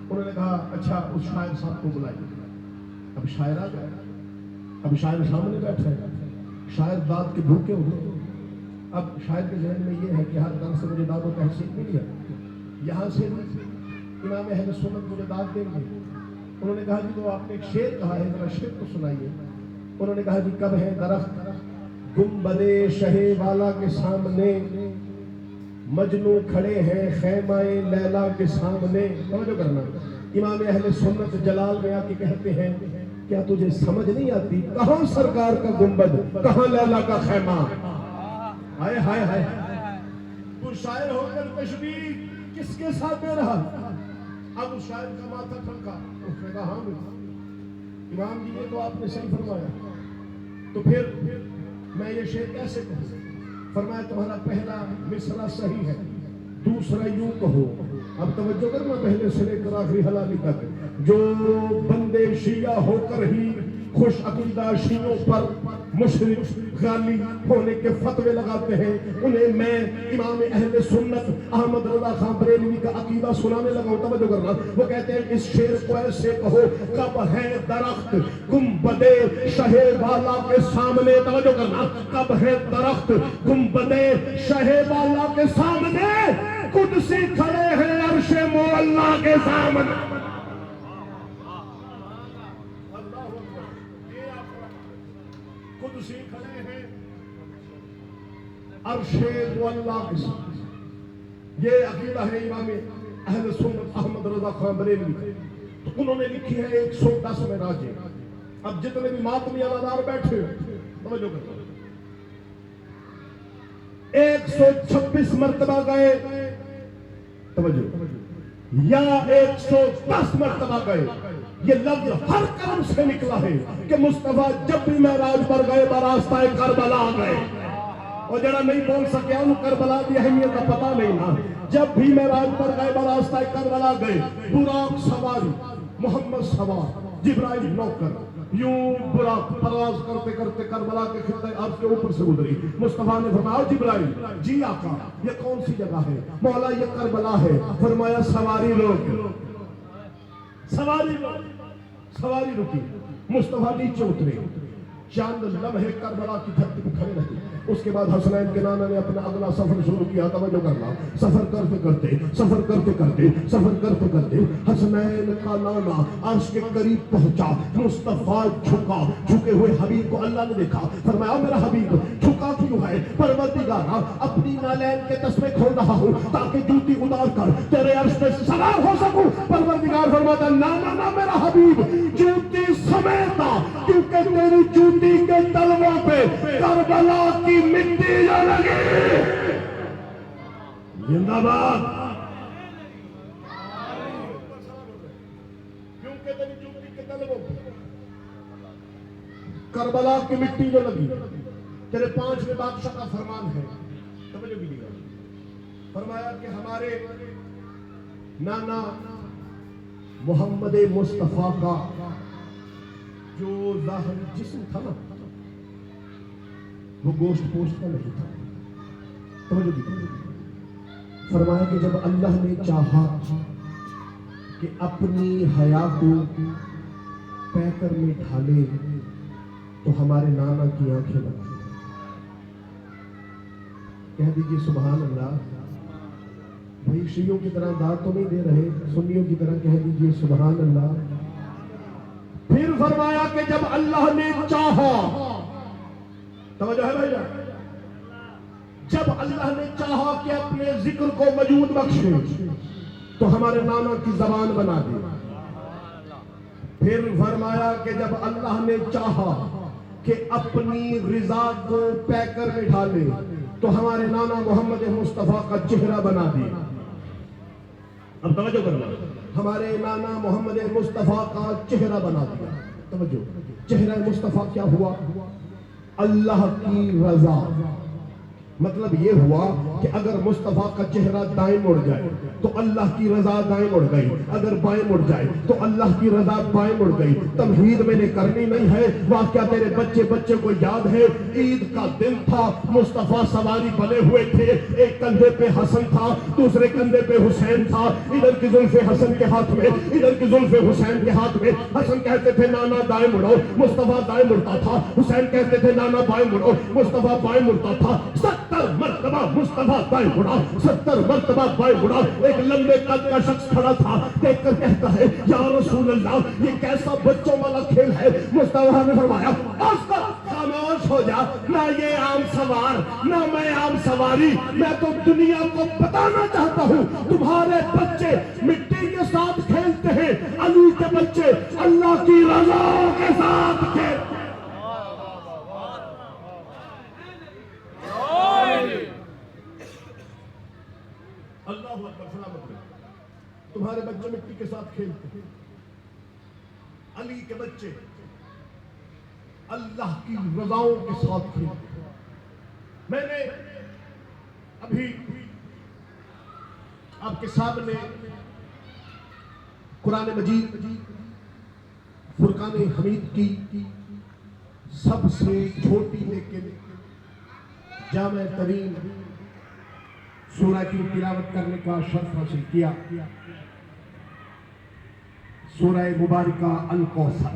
उन्होंने कहा अच्छा उस शायर साहब को बुलाइए। अब शायर आ गया, अब शायर सामने बैठा है, शायर दाद के भूखे हो गए। अब शायर के जहन में ये है कि हर तरह से मुझे दाद व तहसीन मिली है, यहाँ से इमाम अहले सुन्नत मुझे दाद देंगे। उन्होंने कहा जी तो आपने एक शेर कहा है, जरा शेर तो सुनाइए। उन्होंने कहा जी कब है दरख्त गुंबदे शहे वाला के सामने, मजनू खड़े हैं खैमाए लैला के सामने। समझो करना, इमाम अहले सुन्नत जलाल में आके कहते हैं क्या तुझे समझ नहीं आती, कहां सरकार का गुंबद, कहां लैला का खैमा। हाय हाय हाय, तू शायर होकर तशबीह किसके साथ दे रहा। अब उस शायर का माथा ठनका, उसने कहा हाँ इमाम जी ये तो आपने सही फरमाया, तो फिर मैं ये शेर कैसे कहूँ। फरमाया तुम्हारा पहला मिसरा सही है, दूसरा यूं कहो। अब तवज्जो करना पहले से लेकर आखिरी हलाली तक। जो बंदे शिया होकर ही खुश अकीदा शियों पर मुशरिक गाली होने के फतवे लगाते हैं, उन्हें मैं इमाम अहले सुन्नत अहमद रजा खान बरेलवी का अकीदा सुनाने लगा। तवज्जो करना, वो कहते हैं इस शेर को ऐसे कहो, कब है दरख्त गुंबदे शहे वाला के सामने। तवज्जो करना, कब है दरख्त गुंबदे शहे वाला के सामने, कुदसी खड़े हैं अर्शे मोअल्ला के सामने। कुदसी खड़े हैं अर्शे मोअल्ला के सामने। ये अकीदा है इमाम अहले सुन्नत अहमद रजा खान बरेलवी। तो उन्होंने लिखी है 110 में राजे। अब जितने भी मातमी अलादार बैठे समझो, 126 मर्तबा गए तवज्जो, या 110 मर्तबा गए। ये लफ्ज हर कर्म से निकला है कि मुस्तफा जब भी मेराज पर गए बरास्ताए करबला गए। और जरा नहीं बोल सके उन करबला की अहमियत का पता नहीं ना। जब भी मेराज पर गए बरास्ताए करबला गए, बुराक सवारी मोहम्मद सवार जिब्राइल नौकर, यूं बुराक परवाज करते करते करबला के खित्ते अर्श के ऊपर से गुजरी। मुस्तफा ने फरमाया जिब्राइल जी आका ये कौन सी जगह है। मौला ये करबला है। फरमाया सवारी रोक, सवारी रुकी। मुस्तफा नीचे उतरे, चंद लम्हे करबला की धरती पर खड़े रहे। उसके बाद हसनैन के नाना ने अपना अगला सफर शुरू किया। तवज्जो करना, सफर करते करते हसनैन का नाना अर्श के करीब पहुंचा। मुस्तफा झुका, झुके हुए हबीब को अल्लाह ने देखा। फरमाया मेरा हबीब झुका क्यों है। परवरदिगारा अपनी नालैन के तस्मे खोल रहा हूं ताकि जूती उतार कर तेरे अर्श पे सवार हो सकूं। परवरदिगार फरमाता ना मेरा हबीब जूती समेटा, क्योंकि तेरी जूती के तलवों पे करबला की मिट्टी जो लगी। जिंदाबाद, क्योंकि तेरी जूती के तलवों पे करबला की मिट्टी जो लगी। तेरे 5वें बादशाह का फरमान है। समझो भी नहीं, फरमाया कि हमारे नाना मोहम्मद मुस्तफा का जो जाहिर जिस्म था ना, वो गोश्त पोस्ट का नहीं था। समझो भी, फरमाया कि जब अल्लाह ने चाहा कि अपनी हया को पैकर में ढाले तो हमारे नाना की आंखें लगा। कह दीजिए सुभान अल्लाह। भाई शियों की तरह दाद तो नहीं दे रहे, सुन्नियों की तरह कह दीजिए सुभान अल्लाह। फिर फरमाया कि जब अल्लाह ने चाहा, समझो है भैया, जब अल्लाह ने चाहा कि अपने जिक्र को मजूद बख्शे तो हमारे नाना की जबान बना दी। फिर फरमाया कि जब अल्लाह ने चाहा कि अपनी रिजा को पैकर में ढाले तो हमारे नाना मोहम्मद मुस्तफा का चेहरा बना दिया। अब तवज्जो करना, हमारे नाना मोहम्मद मुस्तफा का चेहरा बना दिया। तवज्जो, चेहरा मुस्तफा क्या हुआ? अल्लाह की रजा, मतलब ये हुआ कि अगर मुस्तफा का चेहरा दाएं मुड़ जाए तो अल्लाह की रजा दाएं मुड़ गई, अगर बाएं मुड़ जाए तो अल्लाह की रजा बाएं मुड़ गई। तमहीद मैंने करनी नहीं है, वाकया तेरे बच्चे बच्चे को याद है। ईद का दिन था, मुस्तफा सवारी बने हुए थे, एक कंधे पे हसन था, दूसरे कंधे पे हुसैन था। इधर की जुल्फे हसन के हाथ में, इधर की जुल्फे हुसैन के हाथ में। हसन कहते थे नाना दाएं मुड़ो, मुस्तफा दाएं मुड़ता था। हुसैन कहते थे नाना बाएं मुड़ो, मुस्तफा बाएं मुड़ता था। 70 मरतबा मुस्तफा बाएं मुड़ा, 70 मरतबा बाएं मुड़ा। एक लंबे कद का शख्स खड़ा था, देखकर कहता है या रसूल अल्लाह, ये कैसा बच्चों वाला खेल है। मुस्तफा ने फरमाया खामोश हो जा, ना ये आम सवार ना मैं आम सवारी। मैं तो दुनिया को बताना चाहता हूँ तुम्हारे बच्चे मिट्टी के साथ खेलते हैं, अली के बच्चे अल्लाह की रजा के साथ खेलते। अल्लाह अकबर, सलामत रहे। तुम्हारे बच्चे मिट्टी के साथ खेलते हैं, अली के बच्चे अल्लाह की रजाओं के साथ खेलते हैं। मैंने अभी आपके सामने कुरान मजीद फुरकान हमीद की सबसे छोटी लेकिन जामे तरीन सूरह की तिलावत करने का शर्फ हासिल किया। सूरह मुबारका अल कौसर,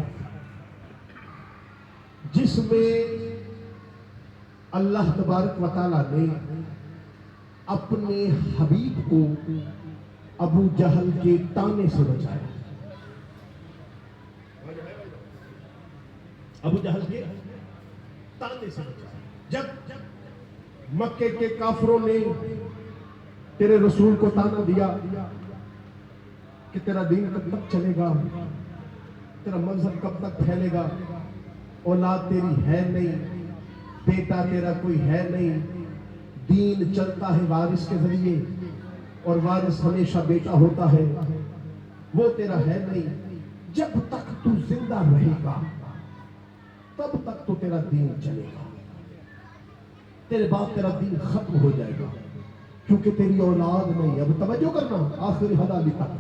जिसमें अल्लाह तबारक व तआला ने अपने हबीब को अबू जहल के ताने से बचाया। अबू जहल के ताने से बचाया। जब मक्के के काफिरों ने तेरे रसूल को ताना दिया कि तेरा दीन कब तक चलेगा, तेरा मजहब कब तक फैलेगा, औलाद तेरी है नहीं, बेटा तेरा कोई है नहीं, दीन चलता है वारिस के जरिए और वारिस हमेशा बेटा होता है, वो तेरा है नहीं। जब तक तू जिंदा रहेगा तब तक तो तेरा दीन चलेगा, तेरे बाद तेरा दीन खत्म हो जाएगा क्योंकि तेरी औलाद नहीं। अब तवज्जो करना, आखिरी हदाली तक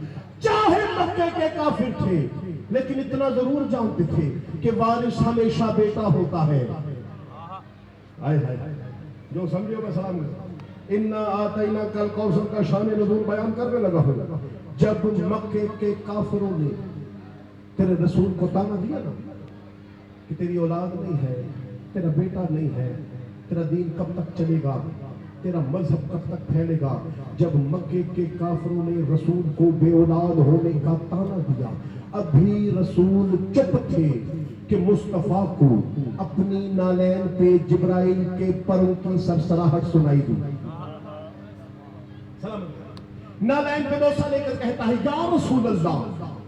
चाहे मक्के के काफिर थे लेकिन इतना जरूर जानते थे कि वारिस हमेशा बेटा होता है। आए हाय, जो समझो मैं सलाम कर। इन्ना आतैना कल कौसर का शान नज़ूर बयान करने लगा हूं। जब मक्के के काफिरों ने तेरे रसूल को ताना दिया ना कि तेरी औलाद नहीं है, तेरा बेटा नहीं है, तेरा दीन कब तक चलेगा, तेरा मजहब कब तक फैलेगा, जब मक्के के काफिरों ने रसूल को बेऔलाद होने का ताना दिया, अभी रसूल चुप थे कि मुस्तफा को अपनी नालैन पे जिब्राइल के परों की सरसराहट सुनाई दी। नालैन पे डोसा लेकर कहता है या रसूल अल्लाह,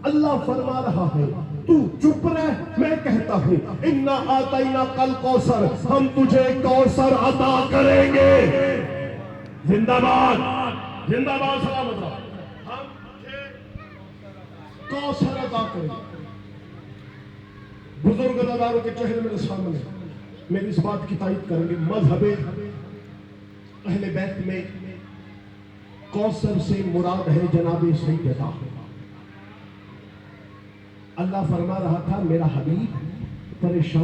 अल्लाह फरमा रहा है तू चुप रह, मैं कहता हूं इन्ना आतैना कल कौसर, हम तुझे कौसर अता करेंगे। जिंदाबाद जिंदाबाद, सलामत रहो, हम तुझे कौसर अता करेंगे। बुजुर्ग नदारों के चेहरे मेरे सामने मेरी इस बात की तायद करेंगे। मजहबे अहले बैत में कौसर से मुराद है जनाबे सैयदा। अल्लाह फरमा रहा था मेरा हबीब परेशान